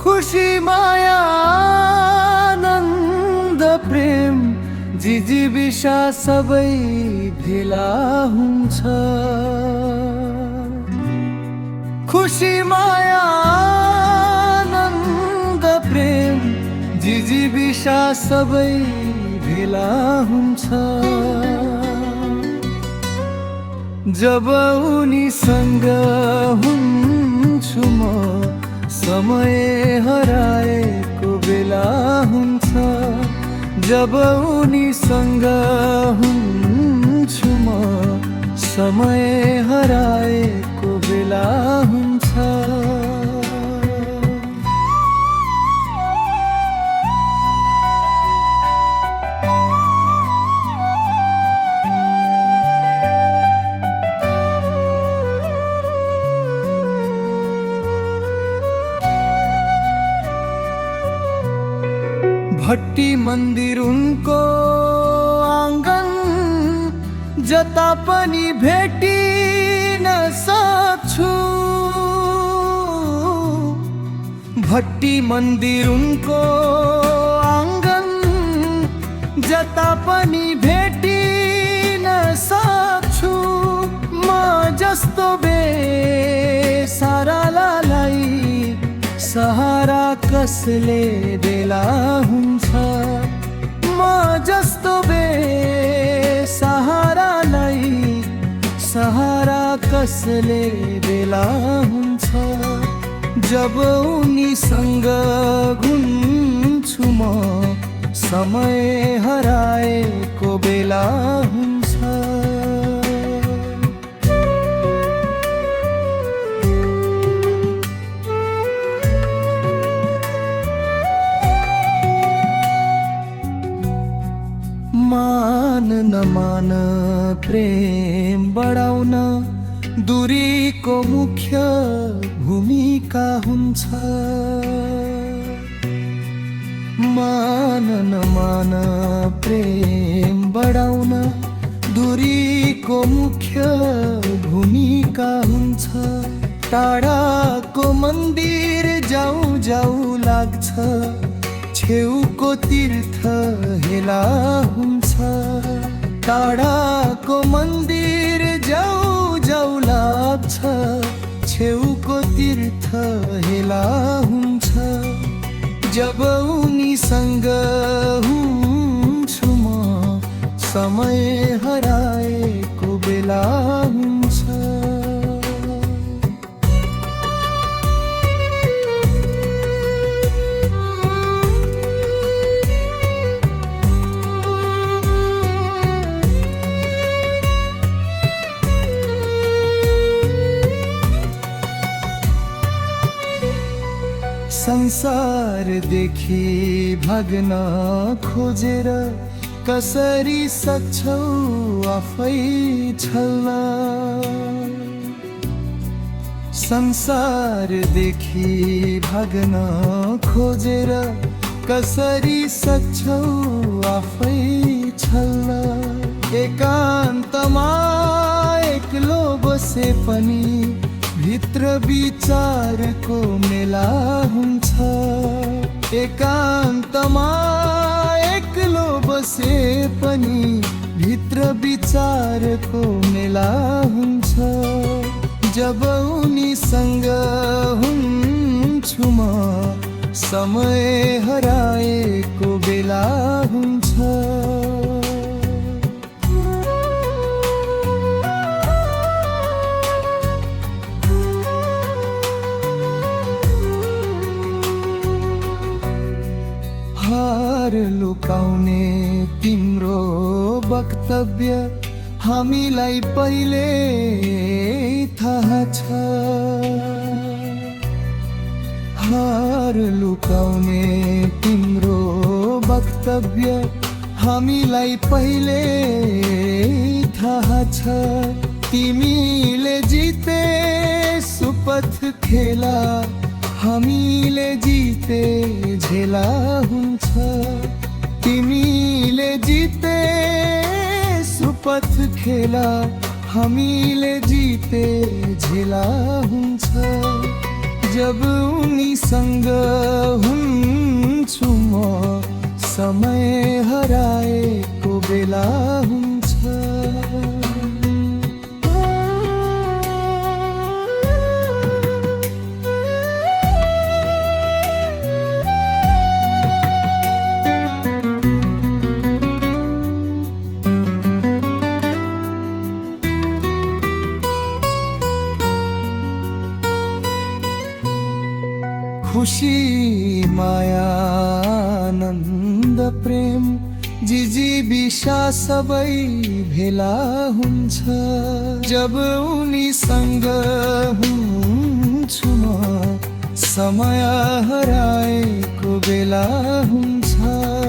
खुशी माया आनन्द प्रेम जिजीविषा सबै भेला हुन्छ। खुशी माया आनन्द प्रेम जिजीविषा सबै भेला हुन्छ। जब उनीसँग हुन्छु म समय हराएको बेला हुन्छ। जब उनीसँग हुन्छु म समय हराएको बेला हुन्छ। भट्टी मन्दिर उनको आँगन जता पनि भेटिन सक्छु। भट्टी मन्दिर उनको आँगन जता पनि भेटिन सक्छु। म जस्तो बेसहारालाई सहारा कसले देला हुन्छ। म जस्तो बेसहारालाई सहारा कसले देला हुन्छ। जब उनीसँग घुम्छु म समय हराएको बेला हुन्छ। मान नमान प्रेम बढाउन दूरीको मुख्य भूमिका हुन्छ। मान नमान प्रेम बढाउन दूरीको मुख्य भूमिका हुन्छ। टाढाको मन्दिर जाऊ जाऊ लाग्छ, छेउको तीर्थ हेला हुन्छ। टाढाको मन्दिर जाऊ जाऊ लाग्छ, छेउको तीर्थ हेला हुन्छ। जब उनीसँग हुन्छु म समय हराएको बेला हुन्छ। संसारदेखि भाग्न खोजेर कसरी सक्छौ आफै छल्न। संसारदेखि भाग्न खोजेर कसरी सक्छौ आफै छल्न। एकान्तमा एक्लो बसे पनि भित्र विचारको मेला हुन्छ। एकान्तमा एक्लो बसे पनि भित्र विचारको मेला हुन्छ। जब उनीसँग हुन्छु म समय हराएको बेला हुन्छ। हार लुकाउने तिम्रो वक्तव्य हामीलाई पहिले थाहा छ। हार लुकाउने तिम्रो वक्तव्य हामीलाई पहिले थाहा छ। तिमीले जिते सुपथ खेला, हामीले जिते झेला हुन्छ। तिमीले जिते सुपथ खेला, हामीले जिते झेला हुन्छ। जब उनीसँग हुन्छु म समय हराएको बेला हुन्छ। खुशी माया आनन्द प्रेम जिजीविषा सबै भेला हुन्छ जब उनीसँग हुन्छु म समय हराएको बेला हुन्छ।